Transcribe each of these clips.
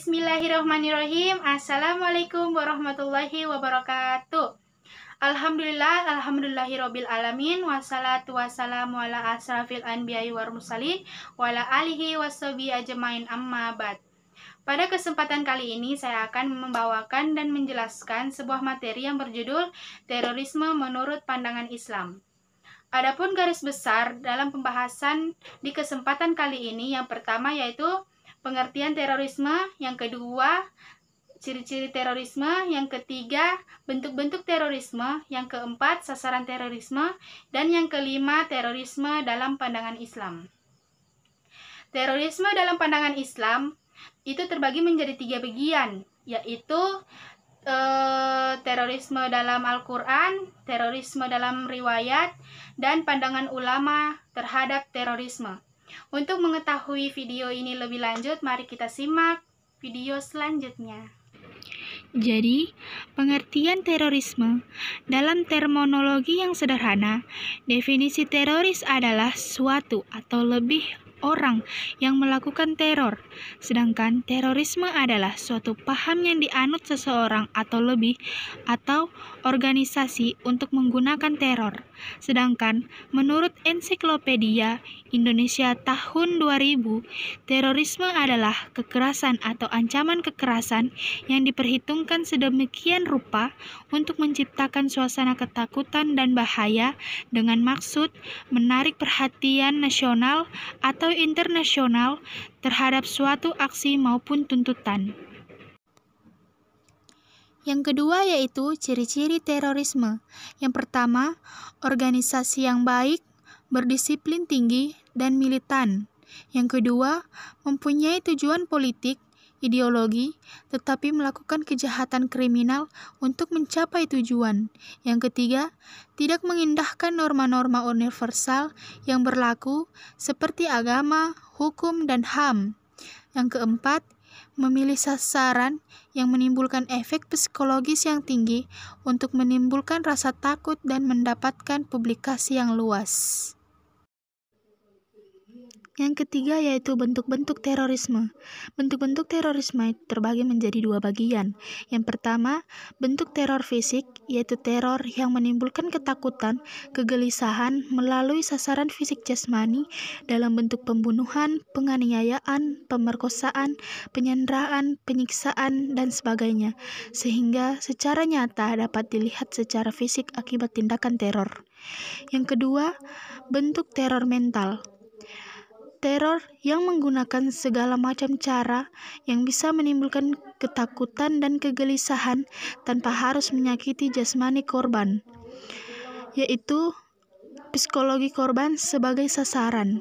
Bismillahirrahmanirrahim. Assalamualaikum warahmatullahi wabarakatuh. Alhamdulillahirabbil alamin, wassalatu wassalamu ala asrafil anbiya'i wal mursalin wa ala alihi washabihi ajmain, amma ba'd. Pada kesempatan kali ini saya akan membawakan dan menjelaskan sebuah materi yang berjudul Terorisme menurut Pandangan Islam. Adapun garis besar dalam pembahasan di kesempatan kali ini, yang pertama yaitu pengertian terorisme, yang kedua ciri-ciri terorisme, yang ketiga bentuk-bentuk terorisme, yang keempat sasaran terorisme, dan yang kelima terorisme dalam pandangan Islam. Terorisme dalam pandangan Islam itu terbagi menjadi 3 bagian, yaitu terorisme dalam Al-Quran, terorisme dalam riwayat, dan pandangan ulama terhadap terorisme. Untuk mengetahui video ini lebih lanjut, mari kita simak video selanjutnya. Jadi, pengertian terorisme dalam terminologi yang sederhana, definisi teroris adalah suatu atau lebih orang yang melakukan teror, sedangkan terorisme adalah suatu paham yang dianut seseorang atau lebih atau organisasi untuk menggunakan teror. Sedangkan menurut Ensiklopedia Indonesia tahun 2000, terorisme adalah kekerasan atau ancaman kekerasan yang diperhitungkan sedemikian rupa untuk menciptakan suasana ketakutan dan bahaya dengan maksud menarik perhatian nasional atau internasional terhadap suatu aksi maupun tuntutan. Yang kedua yaitu ciri-ciri terorisme. Yang pertama, organisasi yang baik, berdisiplin tinggi, dan militan. Yang kedua, mempunyai tujuan politik, ideologi, tetapi melakukan kejahatan kriminal untuk mencapai tujuan. Yang ketiga, tidak mengindahkan norma-norma universal yang berlaku seperti agama, hukum, dan HAM. Yang keempat, memilih sasaran yang menimbulkan efek psikologis yang tinggi untuk menimbulkan rasa takut dan mendapatkan publikasi yang luas. Yang ketiga yaitu bentuk-bentuk terorisme. Bentuk-bentuk terorisme terbagi menjadi 2 bagian. Yang pertama, bentuk teror fisik, yaitu teror yang menimbulkan ketakutan, kegelisahan melalui sasaran fisik jasmani dalam bentuk pembunuhan, penganiayaan, pemerkosaan, penyanderaan, penyiksaan, dan sebagainya, sehingga secara nyata dapat dilihat secara fisik akibat tindakan teror. Yang kedua, bentuk teror mental. Teror yang menggunakan segala macam cara yang bisa menimbulkan ketakutan dan kegelisahan tanpa harus menyakiti jasmani korban, yaitu psikologi korban sebagai sasaran,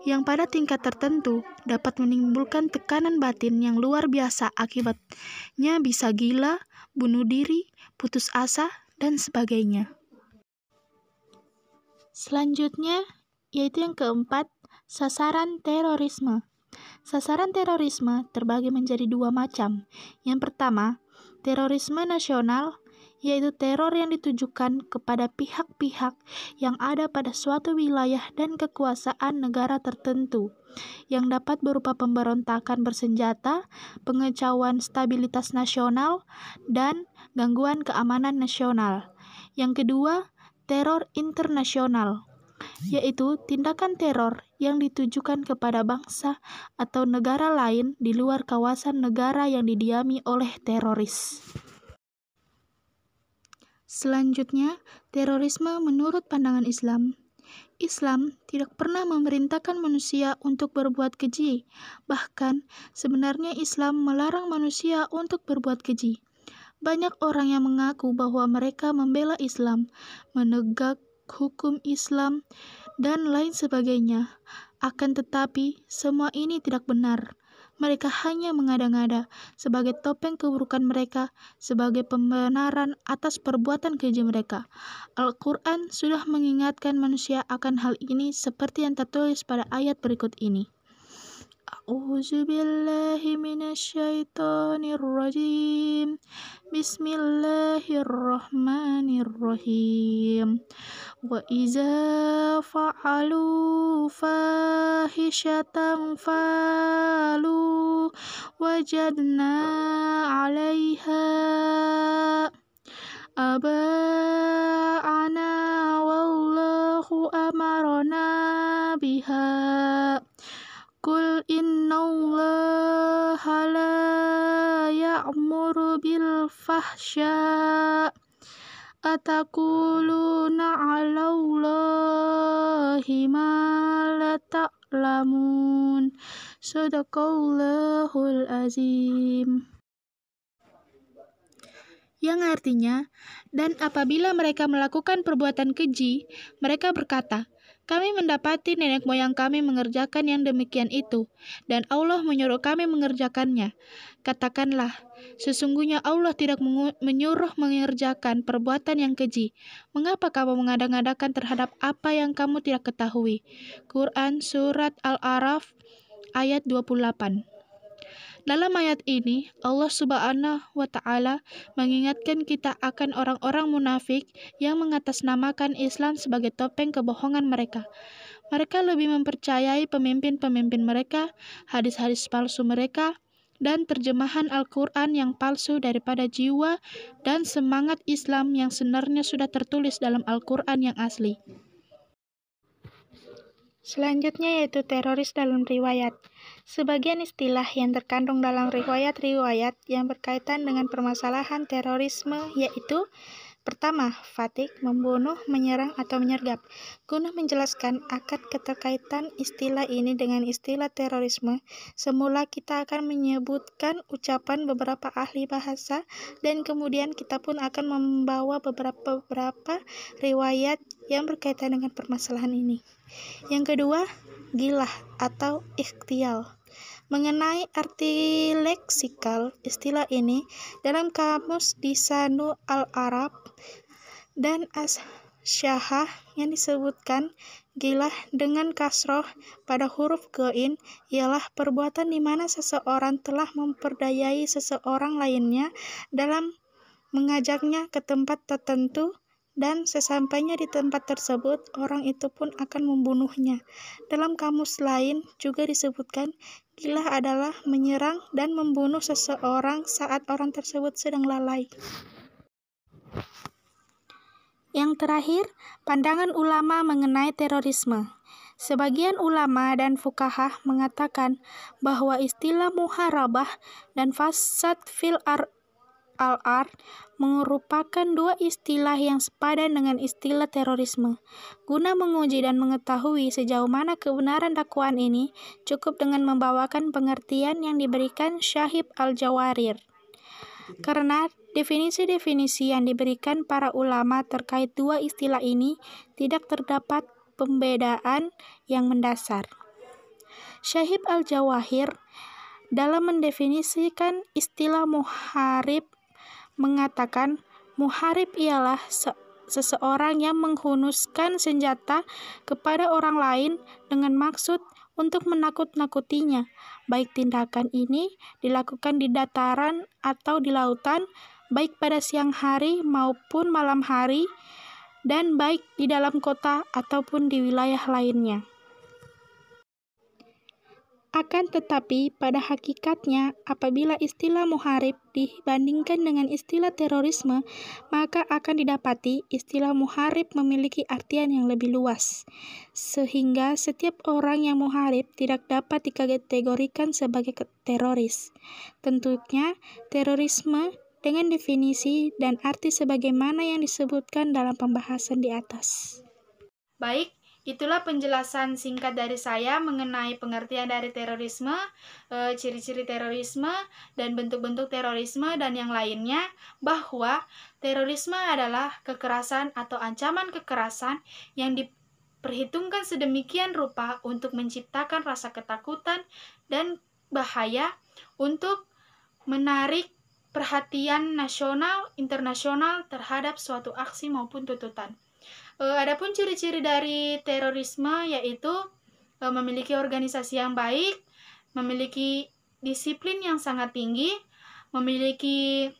yang pada tingkat tertentu dapat menimbulkan tekanan batin yang luar biasa, akibatnya bisa gila, bunuh diri, putus asa, dan sebagainya. Selanjutnya, yaitu yang keempat, sasaran terorisme. Sasaran terorisme terbagi menjadi 2 macam. Yang pertama, terorisme nasional, yaitu teror yang ditujukan kepada pihak-pihak yang ada pada suatu wilayah dan kekuasaan negara tertentu, yang dapat berupa pemberontakan bersenjata, pengacauan stabilitas nasional, dan gangguan keamanan nasional. Yang kedua, teror internasional, yaitu tindakan teror yang ditujukan kepada bangsa atau negara lain di luar kawasan negara yang didiami oleh teroris. Selanjutnya, terorisme menurut pandangan Islam. Islam tidak pernah memerintahkan manusia untuk berbuat keji. Bahkan, sebenarnya Islam melarang manusia untuk berbuat keji. Banyak orang yang mengaku bahwa mereka membela Islam, menegak hukum Islam, dan lain sebagainya. Akan tetapi, semua ini tidak benar. Mereka hanya mengada-ngada sebagai topeng keburukan mereka, sebagai pembenaran atas perbuatan keji mereka. Al-Quran sudah mengingatkan manusia akan hal ini seperti yang tertulis pada ayat berikut ini. A'udzu billahi minasyaitonir rajim. Bismillahirrahmanirrahim. Wa iza fa'alu fahishatan falu wajadna 'alaiha aba'ana wallahu amarna biha Qul innallaha la ya'muru bil fahsya ataquluna 'alallahi ma la ta'lamun. Shadaqallahul azim. Yang artinya, dan apabila mereka melakukan perbuatan keji, mereka berkata, kami mendapati nenek moyang kami mengerjakan yang demikian itu, dan Allah menyuruh kami mengerjakannya. Katakanlah, sesungguhnya Allah tidak menyuruh mengerjakan perbuatan yang keji. Mengapa kamu mengada-ngadakan terhadap apa yang kamu tidak ketahui? Quran Surat Al-A'raf ayat 28. Dalam ayat ini, Allah Subhanahu wa Ta'ala mengingatkan kita akan orang-orang munafik yang mengatasnamakan Islam sebagai topeng kebohongan mereka. Mereka lebih mempercayai pemimpin-pemimpin mereka, hadis-hadis palsu mereka, dan terjemahan Al-Quran yang palsu daripada jiwa dan semangat Islam yang sebenarnya sudah tertulis dalam Al-Quran yang asli. Selanjutnya yaitu teroris dalam riwayat. Sebagian istilah yang terkandung dalam riwayat-riwayat yang berkaitan dengan permasalahan terorisme yaitu: pertama, fatik, membunuh, menyerang, atau menyergap. Guna menjelaskan akad keterkaitan istilah ini dengan istilah terorisme, semula kita akan menyebutkan ucapan beberapa ahli bahasa dan kemudian kita pun akan membawa beberapa riwayat yang berkaitan dengan permasalahan ini. Yang kedua, gilah atau ikhtial. Mengenai arti leksikal istilah ini dalam kamus Lisanu Al-Arab dan As-Syahah yang disebutkan gilah dengan kasroh pada huruf ghain ialah perbuatan di mana seseorang telah memperdayai seseorang lainnya dalam mengajaknya ke tempat tertentu, dan sesampainya di tempat tersebut, orang itu pun akan membunuhnya. Dalam kamus lain juga disebutkan, gilah adalah menyerang dan membunuh seseorang saat orang tersebut sedang lalai. Yang terakhir, pandangan ulama mengenai terorisme. Sebagian ulama dan fuqaha mengatakan bahwa istilah muharabah dan fasad fil al-ard merupakan dua istilah yang sepadan dengan istilah terorisme. Guna menguji dan mengetahui sejauh mana kebenaran dakwaan ini, cukup dengan membawakan pengertian yang diberikan Syahib Al-Jawarir. Karena definisi-definisi yang diberikan para ulama terkait dua istilah ini tidak terdapat pembedaan yang mendasar. Syahib Al-Jawahir dalam mendefinisikan istilah muharib mengatakan, muharib ialah seseorang yang menghunuskan senjata kepada orang lain dengan maksud untuk menakut-nakutinya, baik tindakan ini dilakukan di dataran atau di lautan, baik pada siang hari maupun malam hari, dan baik di dalam kota ataupun di wilayah lainnya. Akan tetapi, pada hakikatnya, apabila istilah muharib dibandingkan dengan istilah terorisme, maka akan didapati istilah muharib memiliki artian yang lebih luas, sehingga setiap orang yang muharib tidak dapat dikategorikan sebagai teroris. Tentunya, terorisme dengan definisi dan arti sebagaimana yang disebutkan dalam pembahasan di atas. Baik, itulah penjelasan singkat dari saya mengenai pengertian dari terorisme, ciri-ciri terorisme, dan bentuk-bentuk terorisme, dan yang lainnya, bahwa terorisme adalah kekerasan atau ancaman kekerasan yang diperhitungkan sedemikian rupa untuk menciptakan rasa ketakutan dan bahaya untuk menarik perhatian nasional, internasional terhadap suatu aksi maupun tuntutan. Adapun ciri-ciri dari terorisme yaitu memiliki organisasi yang baik, memiliki disiplin yang sangat tinggi, memiliki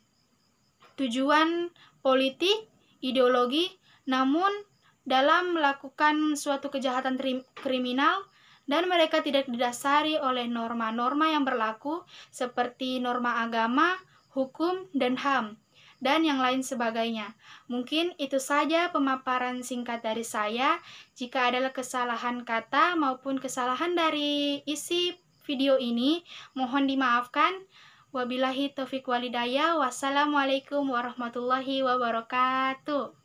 tujuan politik, ideologi, namun dalam melakukan suatu kejahatan kriminal dan mereka tidak didasari oleh norma-norma yang berlaku seperti norma agama, hukum, dan HAM, dan yang lain sebagainya. Mungkin itu saja pemaparan singkat dari saya. Jika ada kesalahan kata maupun kesalahan dari isi video ini, mohon dimaafkan. Wabillahi taufiq walhidayah. Wassalamualaikum warahmatullahi wabarakatuh.